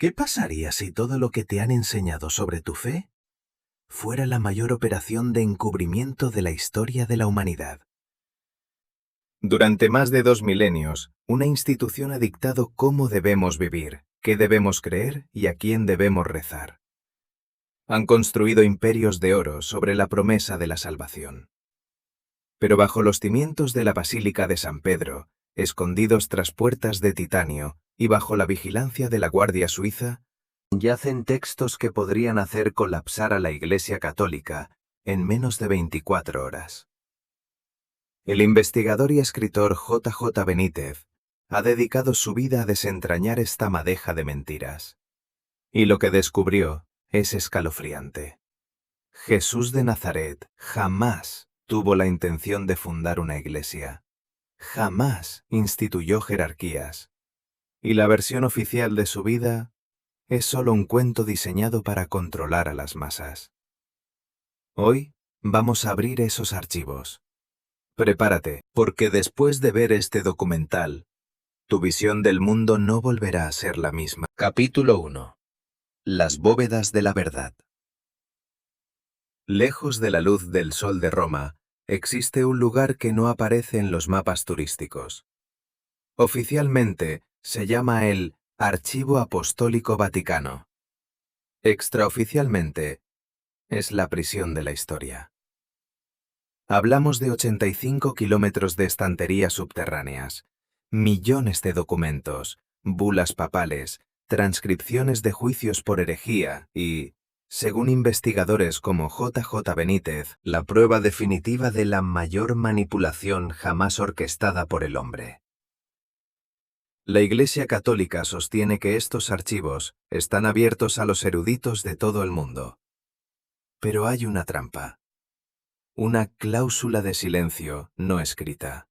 ¿Qué pasaría si todo lo que te han enseñado sobre tu fe fuera la mayor operación de encubrimiento de la historia de la humanidad? Durante más de 2 milenios, una institución ha dictado cómo debemos vivir, qué debemos creer y a quién debemos rezar. Han construido imperios de oro sobre la promesa de la salvación. Pero bajo los cimientos de la Basílica de San Pedro, escondidos tras puertas de titanio y bajo la vigilancia de la Guardia Suiza, yacen textos que podrían hacer colapsar a la Iglesia Católica en menos de 24 horas. El investigador y escritor J.J. Benítez ha dedicado su vida a desentrañar esta madeja de mentiras. Y lo que descubrió es escalofriante. Jesús de Nazaret jamás tuvo la intención de fundar una iglesia. Jamás instituyó jerarquías. Y la versión oficial de su vida es solo un cuento diseñado para controlar a las masas. Hoy vamos a abrir esos archivos. Prepárate, porque después de ver este documental, tu visión del mundo no volverá a ser la misma. Capítulo 1. Las bóvedas de la verdad. Lejos de la luz del sol de Roma, existe un lugar que no aparece en los mapas turísticos. Oficialmente, se llama el Archivo Apostólico Vaticano. Extraoficialmente, es la prisión de la historia. Hablamos de 85 kilómetros de estanterías subterráneas, millones de documentos, bulas papales, transcripciones de juicios por herejía y, según investigadores como J.J. Benítez, la prueba definitiva de la mayor manipulación jamás orquestada por el hombre. La Iglesia Católica sostiene que estos archivos están abiertos a los eruditos de todo el mundo. Pero hay una trampa. Una cláusula de silencio no escrita.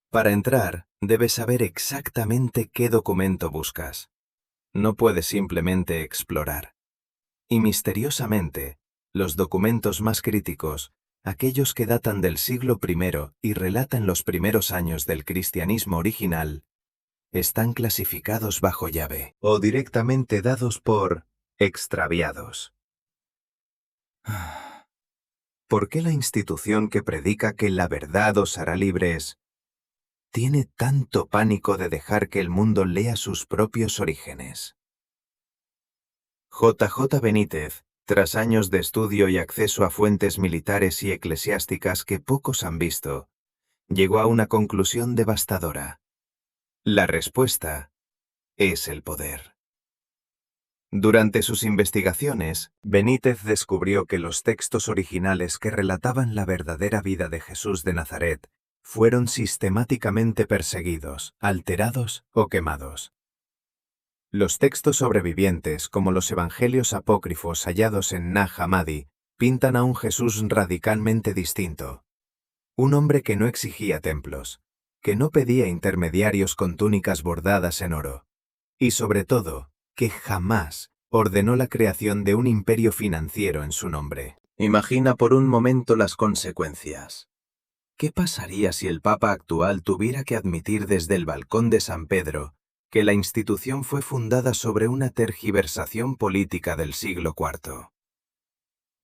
Para entrar, debes saber exactamente qué documento buscas. No puedes simplemente explorar. Y misteriosamente, los documentos más críticos, aquellos que datan del siglo I y relatan los primeros años del cristianismo original, están clasificados bajo llave o directamente dados por extraviados. ¿Por qué la institución que predica que la verdad os hará libres tiene tanto pánico de dejar que el mundo lea sus propios orígenes? J.J. Benítez, tras años de estudio y acceso a fuentes militares y eclesiásticas que pocos han visto, llegó a una conclusión devastadora. La respuesta es el poder. Durante sus investigaciones, Benítez descubrió que los textos originales que relataban la verdadera vida de Jesús de Nazaret fueron sistemáticamente perseguidos, alterados o quemados. Los textos sobrevivientes, como los evangelios apócrifos hallados en Nag Hammadi, pintan a un Jesús radicalmente distinto. Un hombre que no exigía templos, que no pedía intermediarios con túnicas bordadas en oro, y sobre todo, que jamás ordenó la creación de un imperio financiero en su nombre. Imagina por un momento las consecuencias. ¿Qué pasaría si el Papa actual tuviera que admitir desde el balcón de San Pedro que la institución fue fundada sobre una tergiversación política del siglo IV?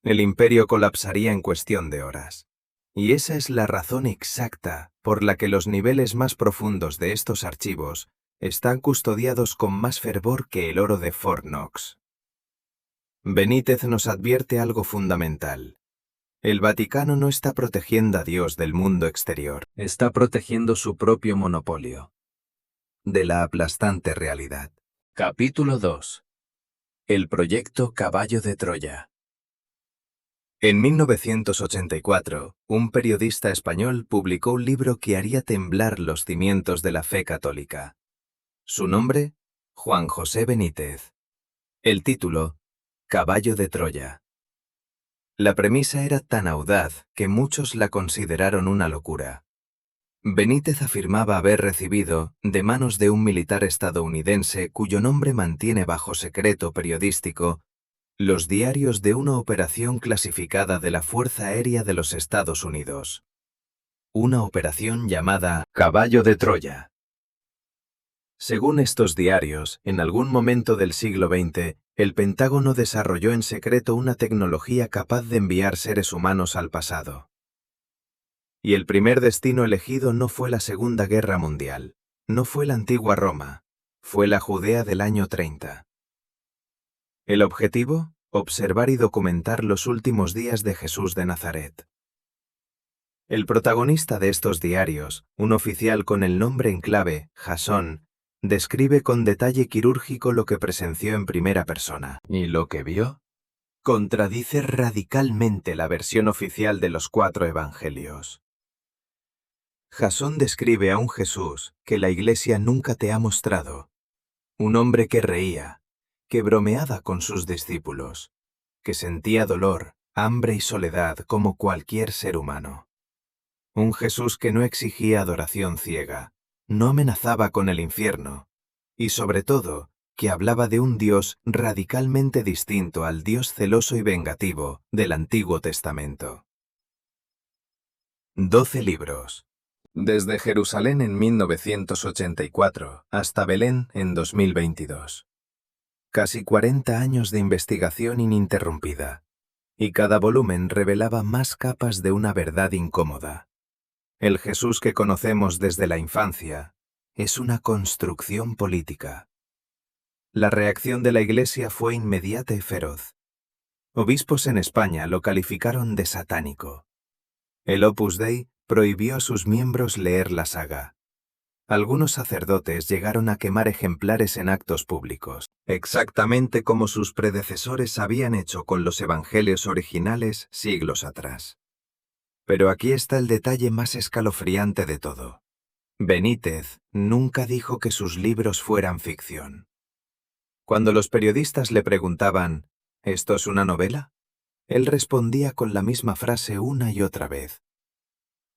El imperio colapsaría en cuestión de horas. Y esa es la razón exacta por la que los niveles más profundos de estos archivos están custodiados con más fervor que el oro de Fort Knox. Benítez nos advierte algo fundamental. El Vaticano no está protegiendo a Dios del mundo exterior, está protegiendo su propio monopolio de la aplastante realidad. Capítulo 2. El proyecto Caballo de Troya. En 1984, un periodista español publicó un libro que haría temblar los cimientos de la fe católica. Su nombre, Juan José Benítez. El título, Caballo de Troya. La premisa era tan audaz que muchos la consideraron una locura. Benítez afirmaba haber recibido, de manos de un militar estadounidense cuyo nombre mantiene bajo secreto periodístico, los diarios de una operación clasificada de la Fuerza Aérea de los Estados Unidos. Una operación llamada Caballo de Troya. Según estos diarios, en algún momento del siglo XX, el Pentágono desarrolló en secreto una tecnología capaz de enviar seres humanos al pasado. Y el primer destino elegido no fue la Segunda Guerra Mundial, no fue la antigua Roma, fue la Judea del año 30. El objetivo, observar y documentar los últimos días de Jesús de Nazaret. El protagonista de estos diarios, un oficial con el nombre en clave, Jasón, describe con detalle quirúrgico lo que presenció en primera persona. ¿Y lo que vio? Contradice radicalmente la versión oficial de los 4 evangelios. Jasón describe a un Jesús que la Iglesia nunca te ha mostrado. Un hombre que reía, que bromeaba con sus discípulos, que sentía dolor, hambre y soledad como cualquier ser humano. Un Jesús que no exigía adoración ciega, no amenazaba con el infierno, y sobre todo, que hablaba de un Dios radicalmente distinto al Dios celoso y vengativo del Antiguo Testamento. 12 libros. Desde Jerusalén en 1984 hasta Belén en 2022. Casi 40 años de investigación ininterrumpida, y cada volumen revelaba más capas de una verdad incómoda. El Jesús que conocemos desde la infancia es una construcción política. La reacción de la Iglesia fue inmediata y feroz. Obispos en España lo calificaron de satánico. El Opus Dei prohibió a sus miembros leer la saga. Algunos sacerdotes llegaron a quemar ejemplares en actos públicos, exactamente como sus predecesores habían hecho con los evangelios originales siglos atrás. Pero aquí está el detalle más escalofriante de todo. Benítez nunca dijo que sus libros fueran ficción. Cuando los periodistas le preguntaban, ¿esto es una novela?, él respondía con la misma frase una y otra vez.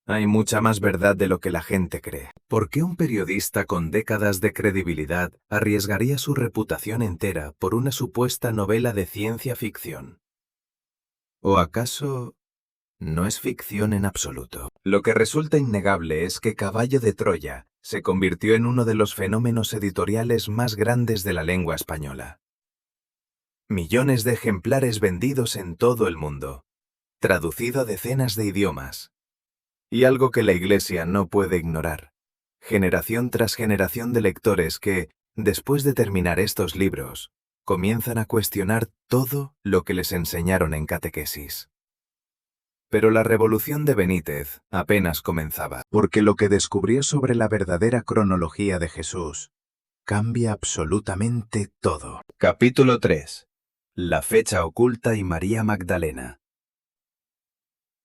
Hay mucha más verdad de lo que la gente cree. ¿Por qué un periodista con décadas de credibilidad arriesgaría su reputación entera por una supuesta novela de ciencia ficción? ¿O acaso no es ficción en absoluto? Lo que resulta innegable es que Caballo de Troya se convirtió en uno de los fenómenos editoriales más grandes de la lengua española. Millones de ejemplares vendidos en todo el mundo, traducido a decenas de idiomas. Y algo que la Iglesia no puede ignorar. Generación tras generación de lectores que, después de terminar estos libros, comienzan a cuestionar todo lo que les enseñaron en catequesis. Pero la revolución de Benítez apenas comenzaba, porque lo que descubrió sobre la verdadera cronología de Jesús cambia absolutamente todo. Capítulo 3. La fecha oculta y María Magdalena.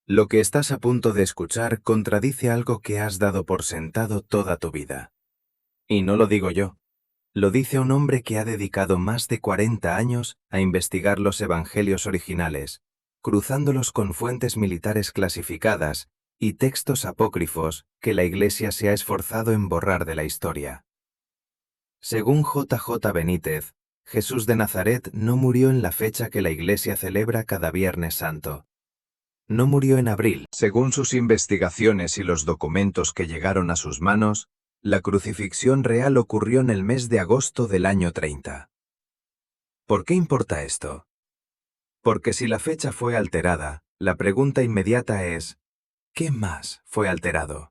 Lo que estás a punto de escuchar contradice algo que has dado por sentado toda tu vida. Y no lo digo yo. Lo dice un hombre que ha dedicado más de 40 años a investigar los evangelios originales, cruzándolos con fuentes militares clasificadas y textos apócrifos que la Iglesia se ha esforzado en borrar de la historia. Según J.J. Benítez, Jesús de Nazaret no murió en la fecha que la Iglesia celebra cada Viernes Santo. No murió en abril. Según sus investigaciones y los documentos que llegaron a sus manos, la crucifixión real ocurrió en el mes de agosto del año 30. ¿Por qué importa esto? Porque si la fecha fue alterada, la pregunta inmediata es, ¿qué más fue alterado?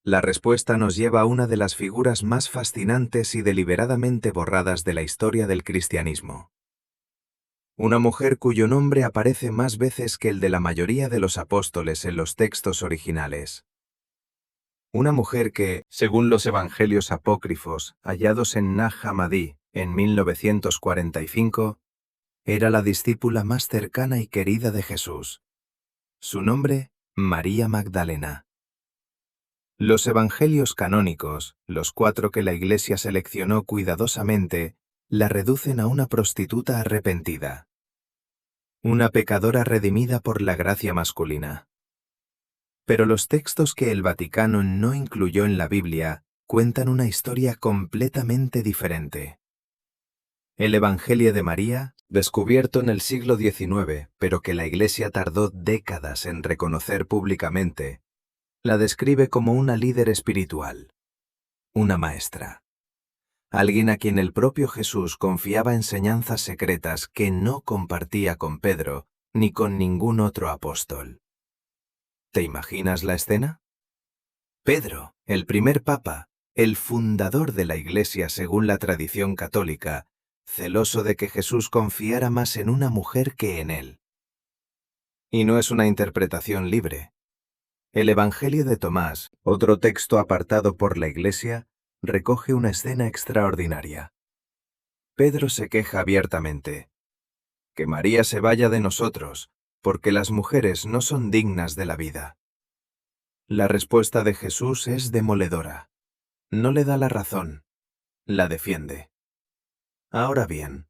La respuesta nos lleva a una de las figuras más fascinantes y deliberadamente borradas de la historia del cristianismo. Una mujer cuyo nombre aparece más veces que el de la mayoría de los apóstoles en los textos originales. Una mujer que, según los evangelios apócrifos hallados en Nag Hammadi en 1945, era la discípula más cercana y querida de Jesús. Su nombre, María Magdalena. Los evangelios canónicos, los 4 que la Iglesia seleccionó cuidadosamente, la reducen a una prostituta arrepentida. Una pecadora redimida por la gracia masculina. Pero los textos que el Vaticano no incluyó en la Biblia cuentan una historia completamente diferente. El Evangelio de María, descubierto en el siglo XIX, pero que la Iglesia tardó décadas en reconocer públicamente, la describe como una líder espiritual, una maestra. alguien a quien el propio Jesús confiaba enseñanzas secretas que no compartía con Pedro ni con ningún otro apóstol. ¿Te imaginas la escena? Pedro, el primer papa, el fundador de la Iglesia según la tradición católica, celoso de que Jesús confiara más en una mujer que en él. Y no es una interpretación libre. El Evangelio de Tomás, otro texto apartado por la Iglesia, recoge una escena extraordinaria. Pedro se queja abiertamente. Que María se vaya de nosotros, porque las mujeres no son dignas de la vida. La respuesta de Jesús es demoledora. No le da la razón, la defiende. Ahora bien,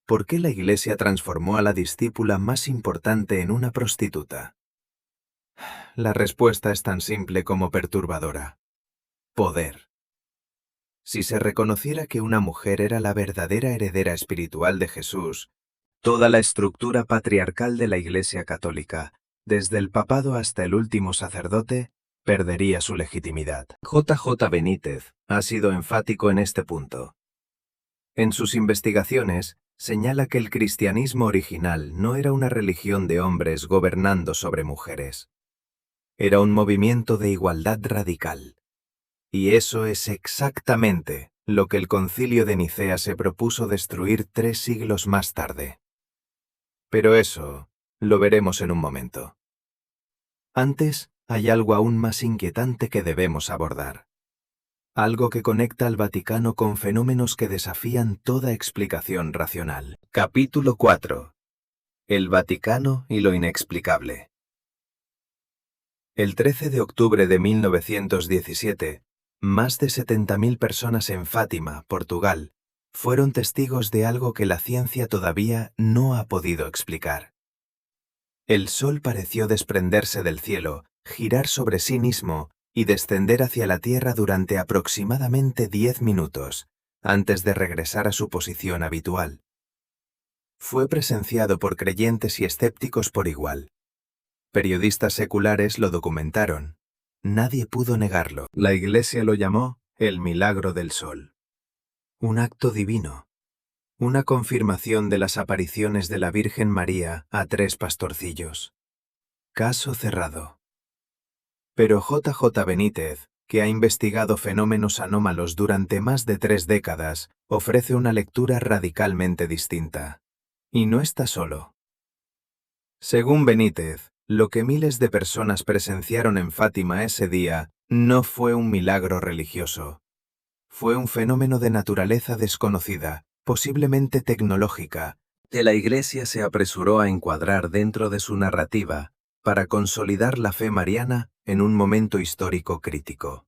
¿por qué la Iglesia transformó a la discípula más importante en una prostituta? La respuesta es tan simple como perturbadora. Poder. Si se reconociera que una mujer era la verdadera heredera espiritual de Jesús, toda la estructura patriarcal de la Iglesia Católica, desde el papado hasta el último sacerdote, perdería su legitimidad. J. Benítez ha sido enfático en este punto. En sus investigaciones, señala que el cristianismo original no era una religión de hombres gobernando sobre mujeres. Era un movimiento de igualdad radical. Y eso es exactamente lo que el Concilio de Nicea se propuso destruir 3 siglos más tarde. Pero eso lo veremos en un momento. Antes, hay algo aún más inquietante que debemos abordar. Algo que conecta al Vaticano con fenómenos que desafían toda explicación racional. Capítulo 4. El Vaticano y lo inexplicable. El 13 de octubre de 1917, más de 70.000 personas en Fátima, Portugal, fueron testigos de algo que la ciencia todavía no ha podido explicar. El sol pareció desprenderse del cielo, girar sobre sí mismo y descender hacia la Tierra durante aproximadamente 10 minutos, antes de regresar a su posición habitual. Fue presenciado por creyentes y escépticos por igual. Periodistas seculares lo documentaron. Nadie pudo negarlo. La Iglesia lo llamó el milagro del sol. Un acto divino. Una confirmación de las apariciones de la Virgen María a 3 pastorcillos. Caso cerrado. Pero J. Benítez, que ha investigado fenómenos anómalos durante más de 3 décadas, ofrece una lectura radicalmente distinta. Y no está solo. Según Benítez, lo que miles de personas presenciaron en Fátima ese día no fue un milagro religioso. Fue un fenómeno de naturaleza desconocida, posiblemente tecnológica, que la Iglesia se apresuró a encuadrar dentro de su narrativa para consolidar la fe mariana en un momento histórico crítico.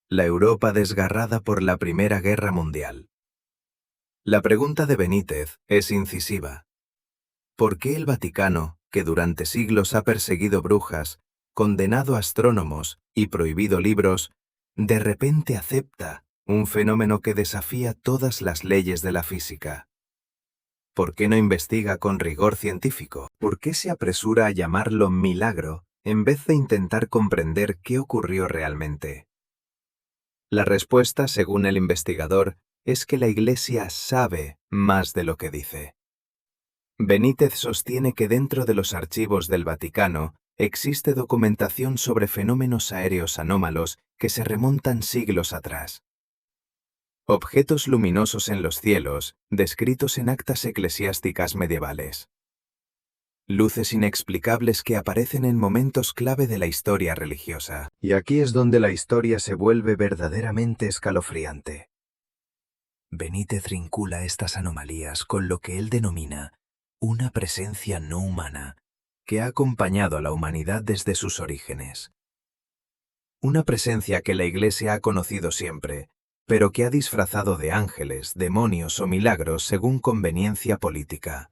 La Europa desgarrada por la Primera Guerra Mundial. La pregunta de Benítez es incisiva. ¿Por qué el Vaticano, que durante siglos ha perseguido brujas, condenado astrónomos y prohibido libros, de repente acepta un fenómeno que desafía todas las leyes de la física? ¿Por qué no investiga con rigor científico? ¿Por qué se apresura a llamarlo milagro en vez de intentar comprender qué ocurrió realmente? La respuesta, según el investigador, es que la Iglesia sabe más de lo que dice. Benítez sostiene que dentro de los archivos del Vaticano existe documentación sobre fenómenos aéreos anómalos que se remontan siglos atrás. Objetos luminosos en los cielos, descritos en actas eclesiásticas medievales. Luces inexplicables que aparecen en momentos clave de la historia religiosa. Y aquí es donde la historia se vuelve verdaderamente escalofriante. Benítez vincula estas anomalías con lo que él denomina una presencia no humana que ha acompañado a la humanidad desde sus orígenes. Una presencia que la Iglesia ha conocido siempre, pero que ha disfrazado de ángeles, demonios o milagros según conveniencia política.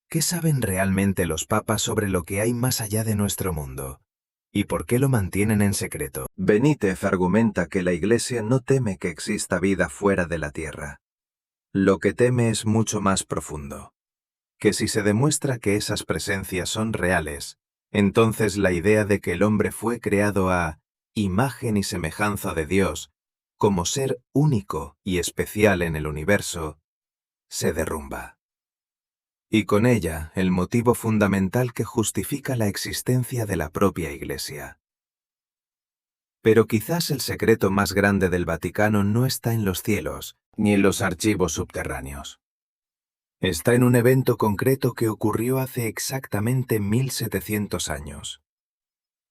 ¿Qué saben realmente los papas sobre lo que hay más allá de nuestro mundo? ¿Y por qué lo mantienen en secreto? Benítez argumenta que la Iglesia no teme que exista vida fuera de la Tierra. Lo que teme es mucho más profundo. Que si se demuestra que esas presencias son reales, entonces la idea de que el hombre fue creado a imagen y semejanza de Dios como ser único y especial en el universo, se derrumba. Y con ella el motivo fundamental que justifica la existencia de la propia Iglesia. Pero quizás el secreto más grande del Vaticano no está en los cielos, ni en los archivos subterráneos. Está en un evento concreto que ocurrió hace exactamente 1700 años.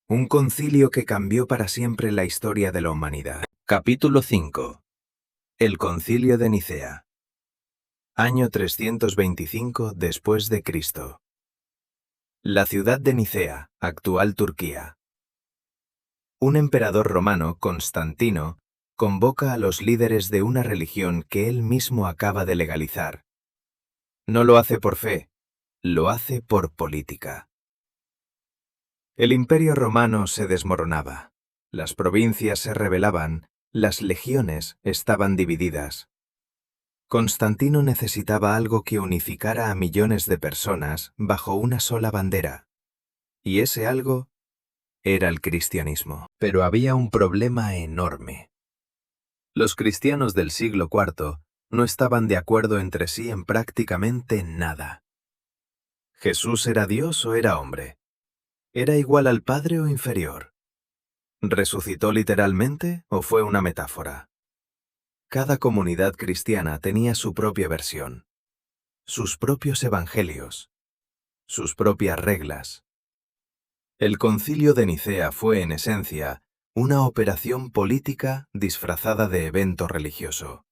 Un concilio que cambió para siempre la historia de la humanidad. Capítulo 5. El Concilio de Nicea. Año 325 después de Cristo. La ciudad de Nicea, actual Turquía. Un emperador romano, Constantino, convoca a los líderes de una religión que él mismo acaba de legalizar. No lo hace por fe, lo hace por política. El imperio romano se desmoronaba, las provincias se rebelaban, las legiones estaban divididas. Constantino necesitaba algo que unificara a millones de personas bajo una sola bandera. Y ese algo era el cristianismo. Pero había un problema enorme. Los cristianos del siglo IV no estaban de acuerdo entre sí en prácticamente nada. ¿Jesús era Dios o era hombre? ¿Era igual al Padre o inferior? ¿Resucitó literalmente o fue una metáfora? Cada comunidad cristiana tenía su propia versión, sus propios evangelios, sus propias reglas. El Concilio de Nicea fue, en esencia, una operación política disfrazada de evento religioso.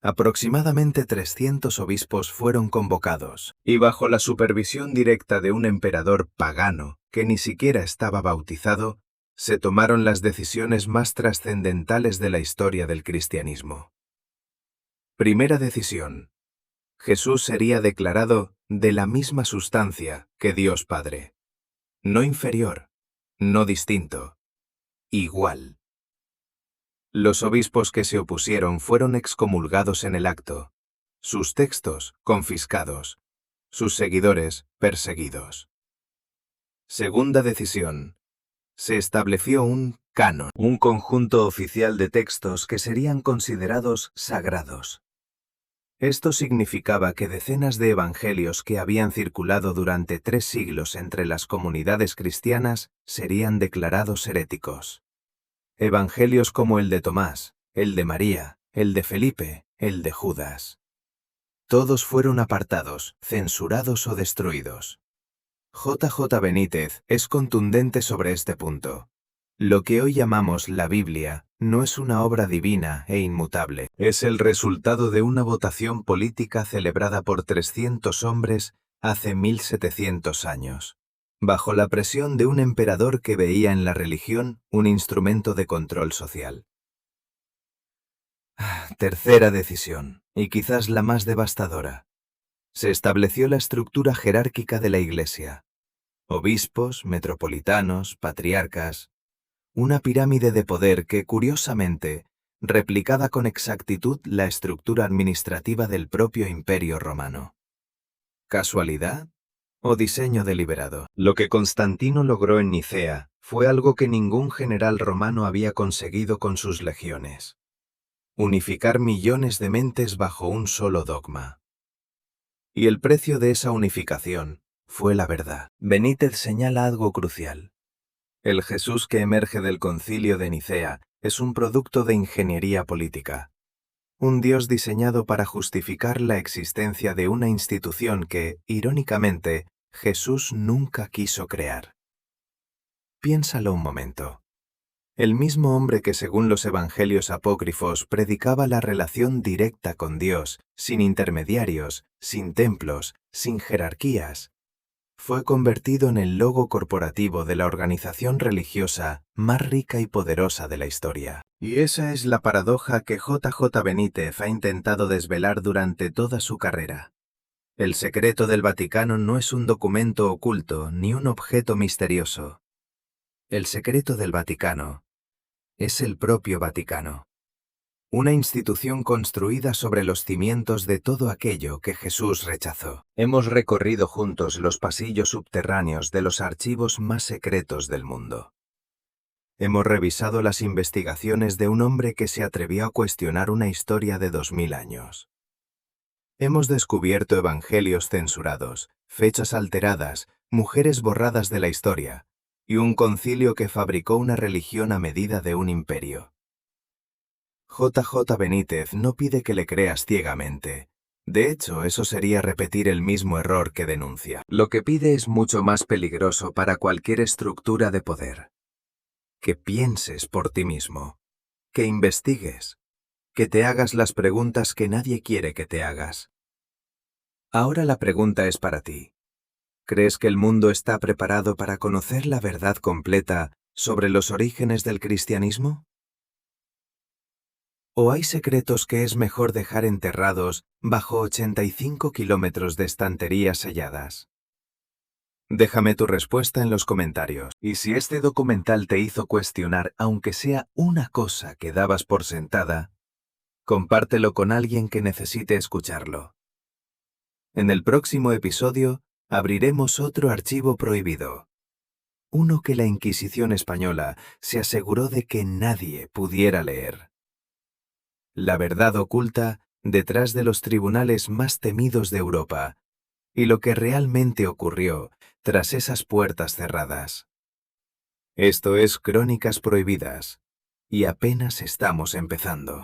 Aproximadamente 300 obispos fueron convocados, y bajo la supervisión directa de un emperador pagano que ni siquiera estaba bautizado, se tomaron las decisiones más trascendentales de la historia del cristianismo. Primera decisión. Jesús sería declarado de la misma sustancia que Dios Padre. No inferior, no distinto, igual. Los obispos que se opusieron fueron excomulgados en el acto, sus textos confiscados, sus seguidores perseguidos. Segunda decisión. Se estableció un canon, un conjunto oficial de textos que serían considerados sagrados. Esto significaba que decenas de evangelios que habían circulado durante 3 siglos entre las comunidades cristianas serían declarados heréticos. Evangelios como el de Tomás, el de María, el de Felipe, el de Judas. Todos fueron apartados, censurados o destruidos. J. Benítez es contundente sobre este punto. Lo que hoy llamamos la Biblia no es una obra divina e inmutable. Es el resultado de una votación política celebrada por 300 hombres hace 1700 años, bajo la presión de un emperador que veía en la religión un instrumento de control social. Tercera decisión, y quizás la más devastadora. Se estableció la estructura jerárquica de la Iglesia. Obispos, metropolitanos, patriarcas. Una pirámide de poder que, curiosamente, replicaba con exactitud la estructura administrativa del propio Imperio Romano. ¿Casualidad o diseño deliberado? Lo que Constantino logró en Nicea fue algo que ningún general romano había conseguido con sus legiones: unificar millones de mentes bajo un solo dogma. Y el precio de esa unificación fue la verdad. Benítez señala algo crucial. El Jesús que emerge del Concilio de Nicea es un producto de ingeniería política. Un Dios diseñado para justificar la existencia de una institución que, irónicamente, Jesús nunca quiso crear. Piénsalo un momento. El mismo hombre que, según los evangelios apócrifos, predicaba la relación directa con Dios, sin intermediarios, sin templos, sin jerarquías, fue convertido en el logo corporativo de la organización religiosa más rica y poderosa de la historia. Y esa es la paradoja que J. Benítez ha intentado desvelar durante toda su carrera. El secreto del Vaticano no es un documento oculto ni un objeto misterioso. El secreto del Vaticano es el propio Vaticano. Una institución construida sobre los cimientos de todo aquello que Jesús rechazó. Hemos recorrido juntos los pasillos subterráneos de los archivos más secretos del mundo. Hemos revisado las investigaciones de un hombre que se atrevió a cuestionar una historia de 2000 años. Hemos descubierto evangelios censurados, fechas alteradas, mujeres borradas de la historia, y un concilio que fabricó una religión a medida de un imperio. J. J. Benítez no pide que le creas ciegamente. De hecho, eso sería repetir el mismo error que denuncia. Lo que pide es mucho más peligroso para cualquier estructura de poder. Que pienses por ti mismo, que investigues, que te hagas las preguntas que nadie quiere que te hagas. Ahora la pregunta es para ti. ¿Crees que el mundo está preparado para conocer la verdad completa sobre los orígenes del cristianismo? ¿O hay secretos que es mejor dejar enterrados bajo 85 kilómetros de estanterías selladas? Déjame tu respuesta en los comentarios. Y si este documental te hizo cuestionar, aunque sea una cosa que dabas por sentada, compártelo con alguien que necesite escucharlo. En el próximo episodio, abriremos otro archivo prohibido. Uno que la Inquisición española se aseguró de que nadie pudiera leer. La verdad oculta detrás de los tribunales más temidos de Europa, y lo que realmente ocurrió tras esas puertas cerradas. Esto es Crónicas Prohibidas, y apenas estamos empezando.